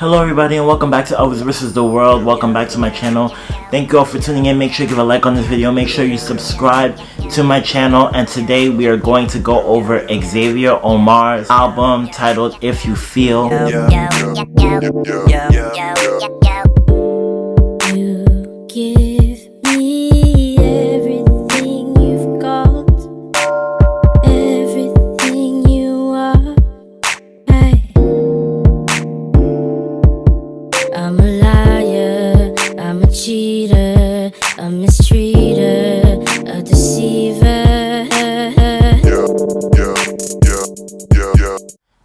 Hello everybody and welcome back to Elvis vs. the World. Welcome back to my channel. Thank you all for tuning in. Make sure you give a like on this video. Make sure you subscribe to my channel. And today we are going to go over Xavier Omar's album titled If You Feel. You give me everything you've got, everything you are. I'm a liar, I'm a cheater, a mistreater, a deceiver.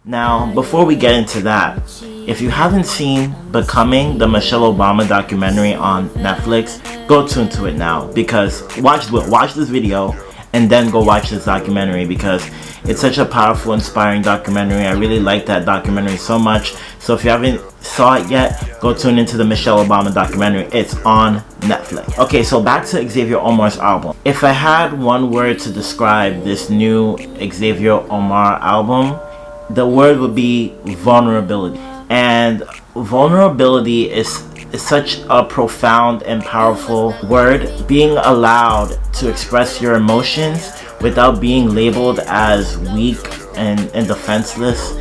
Now, before we get into that, if you haven't seen Becoming, the Michelle Obama documentary on Netflix, go tune to it now, because watch this video and then go watch this documentary, because it's such a powerful, inspiring documentary. I really like that documentary so much. So if you haven't saw it yet, go tune into the Michelle Obama documentary. It's on Netflix. Okay, so back to Xavier Omar's album. If I had one word to describe this new Xavier Omar album, the word would be vulnerability. And vulnerability is such a profound and powerful word. Being allowed to express your emotions without being labeled as weak and defenseless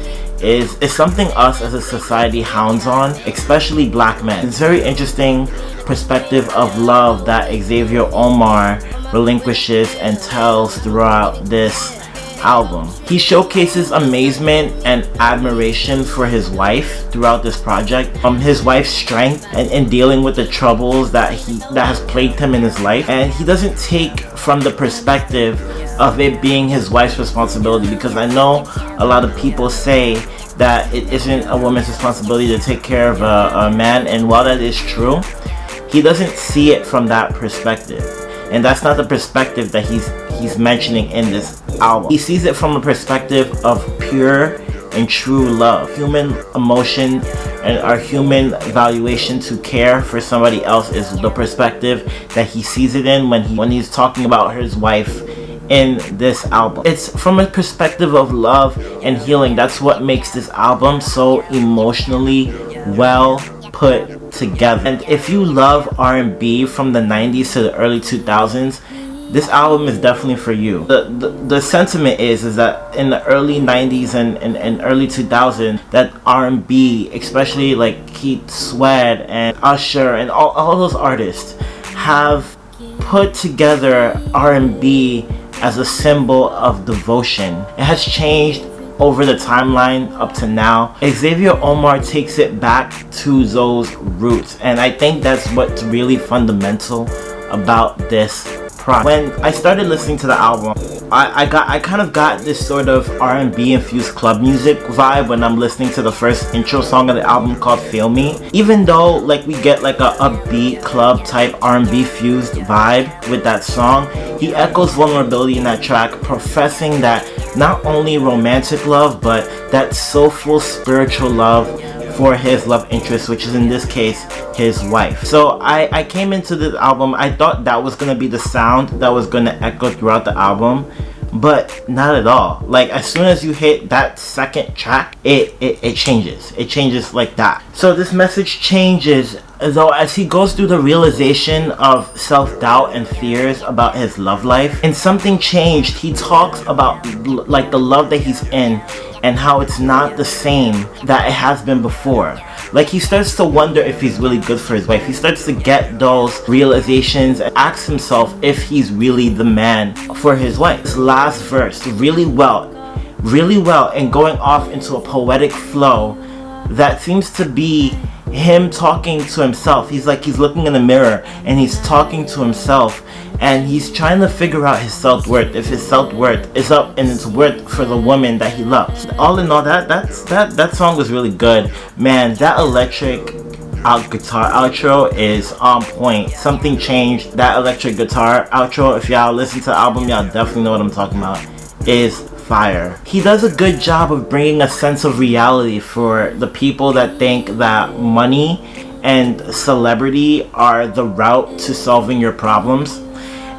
is something us as a society hounds on, especially black men. It's a very interesting perspective of love that Xavier Omar relinquishes and tells throughout this album. He showcases amazement and admiration for his wife throughout this project. His wife's strength in dealing with the troubles that has plagued him in his life, and he doesn't take from the perspective of it being his wife's responsibility, because I know a lot of people say that it isn't a woman's responsibility to take care of a man, and while that is true, he doesn't see it from that perspective. And that's not the perspective that he's mentioning in this album. He sees it from a perspective of pure and true love. Human emotion and our human valuation to care for somebody else is the perspective that he sees it in when he's talking about his wife in this album. It's from a perspective of love and healing. That's what makes this album so emotionally well put together. And if you love R&B from the 90s to the early 2000s, this album is definitely for you. The sentiment is that in the early 90s and early 2000s, that R&B, especially like Keith Sweat and Usher and all those artists, have put together R&B as a symbol of devotion. It has changed over the timeline up to now. Xavier Omar takes it back to those roots, and I think that's what's really fundamental about this project. When I started listening to the album, I kind of got this sort of R&B infused club music vibe when I'm listening to the first intro song of the album called Feel Me. Even though like we get like a upbeat club type R&B fused vibe with that song, he echoes vulnerability in that track, professing that not only romantic love, but that soulful spiritual love for his love interest, which is in this case his wife. So I came into this album, I thought that was gonna be the sound that was gonna echo throughout the album, but not at all. Like as soon as you hit that second track, it changes. It changes like that. So this message changes though as he goes through the realization of self-doubt and fears about his love life. And something changed. He talks about like the love that he's in and how it's not the same that it has been before. Like he starts to wonder if he's really good for his wife. He starts to get those realizations and asks himself if he's really the man for his wife. This last verse really well, and going off into a poetic flow that seems to be him talking to himself. He's looking in the mirror and he's talking to himself, and he's trying to figure out his self-worth, if his self-worth is up in its worth for the woman that he loves. All in all, that song was really good. Man, that electric guitar outro is on point. Something changed. That electric guitar outro, if y'all listen to the album, y'all definitely know what I'm talking about, is fire. He does a good job of bringing a sense of reality for the people that think that money and celebrity are the route to solving your problems.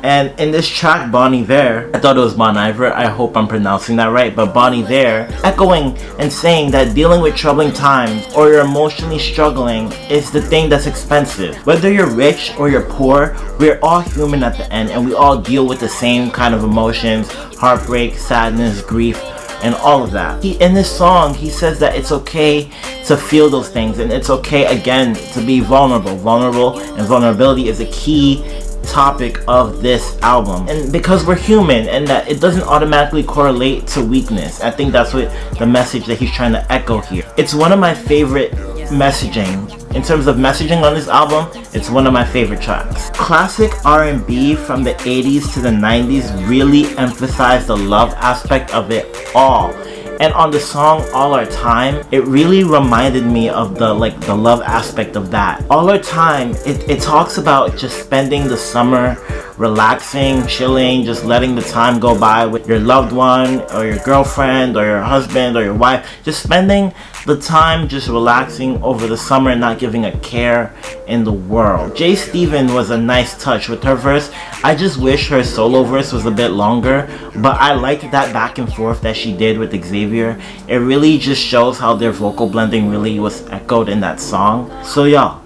And in this track, Bon Iver, I thought it was Bon Iver, I hope I'm pronouncing that right, but Bon Iver, echoing and saying that dealing with troubling times or you're emotionally struggling is the thing that's expensive. Whether you're rich or you're poor, we're all human at the end, and we all deal with the same kind of emotions, heartbreak, sadness, grief, and all of that. In this song, he says that it's okay to feel those things, and it's okay, again, to be vulnerable. Vulnerable and vulnerability is a key topic of this album, and because we're human and that it doesn't automatically correlate to weakness. I think that's what the message that he's trying to echo here. It's one of my favorite messaging. In terms of messaging on this album, it's one of my favorite tracks. Classic R&B from the 80s to the 90s really emphasized the love aspect of it all. And on the song All Our Time, it really reminded me of the love aspect of that. All Our Time, it talks about just spending the summer relaxing, chilling, just letting the time go by with your loved one or your girlfriend or your husband or your wife. Just spending the time just relaxing over the summer and not giving a care in the world. Jay Steven was a nice touch with her verse. I just wish her solo verse was a bit longer, but I liked that back and forth that she did with Xavier. It really just shows how their vocal blending really was echoed in that song. So y'all,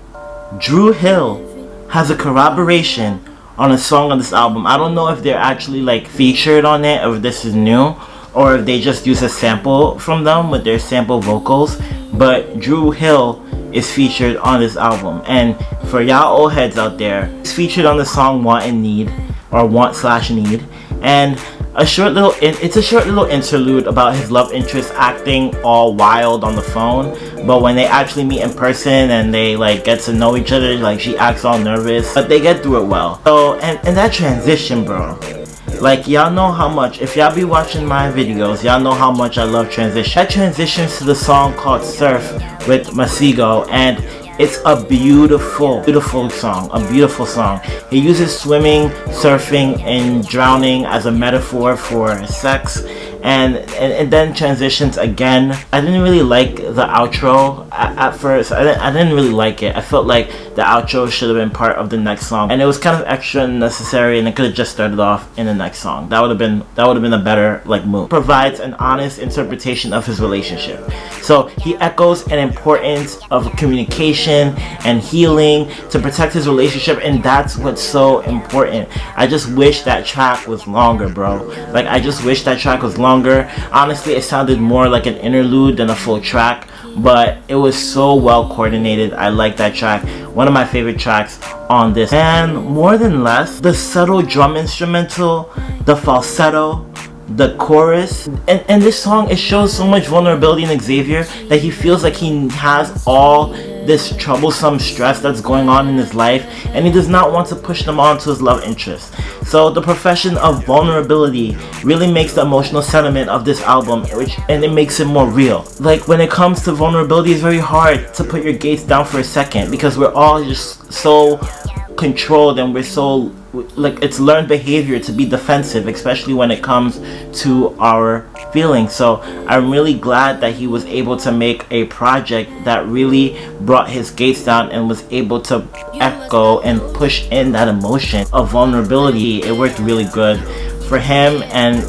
Dru Hill has a collaboration on a song on this album. I don't know if they're actually featured on it or if this is new, or if they just use a sample from them with their sample vocals, but Dru Hill is featured on this album. And for y'all old heads out there, he's featured on the song Want and Need, or Want/Need, and it's a short little interlude about his love interest acting all wild on the phone, but when they actually meet in person and they get to know each other, she acts all nervous, but they get through it well. So and that transition, bro, y'all know how much, if y'all be watching my videos, y'all know how much I love transition. That transitions to the song called Surf with Masego, and it's a beautiful song, a beautiful song. He uses swimming, surfing, and drowning as a metaphor for sex, and then transitions again. I didn't really like the outro at first. I didn't really like it. I felt like the outro should have been part of the next song, and it was kind of extra unnecessary, and it could have just started off in the next song. That would have been a better move. Provides an honest interpretation of his relationship. So he echoes an importance of communication and healing to protect his relationship, and that's what's so important. I just wish that track was longer, bro. I just wish that track was longer. Honestly, it sounded more like an interlude than a full track, but it was so well coordinated. I like that track. One of my favorite tracks on this. And More Than Less, the subtle drum instrumental, the falsetto, the chorus, and this song, it shows so much vulnerability in Xavier that he feels like he has all this troublesome stress that's going on in his life, and he does not want to push them on to his love interest. So the profession of vulnerability really makes the emotional sentiment of this album, and it makes it more real. When it comes to vulnerability, it's very hard to put your gates down for a second, because we're all just so controlled, and we're so it's learned behavior to be defensive, especially when it comes to our feelings. So I'm really glad that he was able to make a project that really brought his gates down and was able to echo and push in that emotion of vulnerability. It worked really good for him, and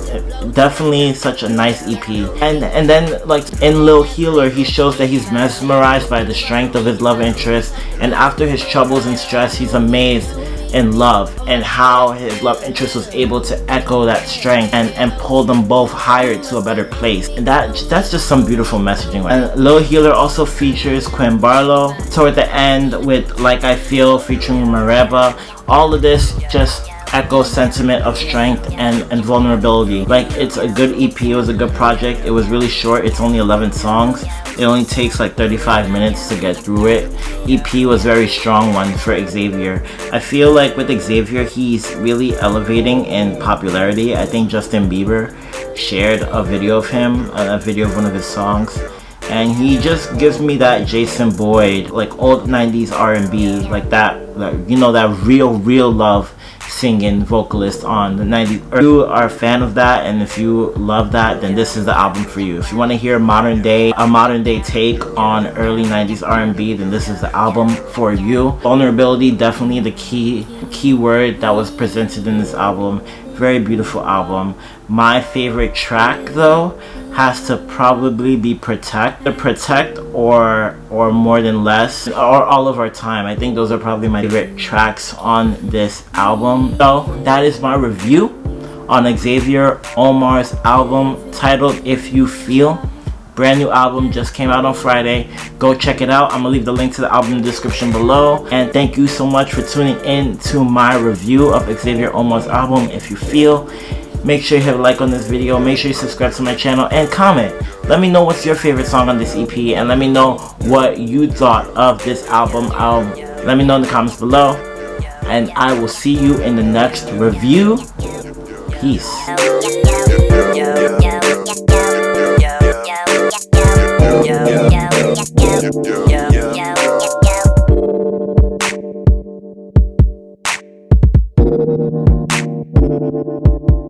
definitely such a nice EP. And then in Lil Healer, he shows that he's mesmerized by the strength of his love interest, and after his troubles and stress, he's amazed in love and how his love interest was able to echo that strength and pull them both higher to a better place. And that's just some beautiful messaging. And Lil Healer also features Quinn Barlow toward the end with Like I Feel featuring Mereba. All of this just echoes sentiment of strength and vulnerability. It's a good EP. It was a good project. It was really short. It's only 11 songs. It only takes 35 minutes to get through it. EP was very strong one for Xavier. I feel like with Xavier, he's really elevating in popularity. I think Justin Bieber shared a video of him, a video of one of his songs, and he just gives me that Jason Boyd, old 90s R&B, you know, that real love singing vocalist on the 90s. If you are a fan of that and if you love that, then this is the album for you. If you want to hear a modern day take on early 90s R&B, then this is the album for you. Vulnerability, definitely the key word that was presented in this album. Very beautiful album. My favorite track though has to probably be Protect or More Than Less, or All of Our Time. I think those are probably my favorite tracks on this album. So that is my review on Xavier Omar's album titled If You Feel. Brand new album, just came out on Friday. Go check it out. I'm gonna leave the link to the album in the description below. And thank you so much for tuning in to my review of Xavier Omar's album If You Feel. Make sure you hit a like on this video. Make sure you subscribe to my channel and comment. Let me know what's your favorite song on this EP, and let me know what you thought of this album. Let me know in the comments below, and I will see you in the next review. Peace.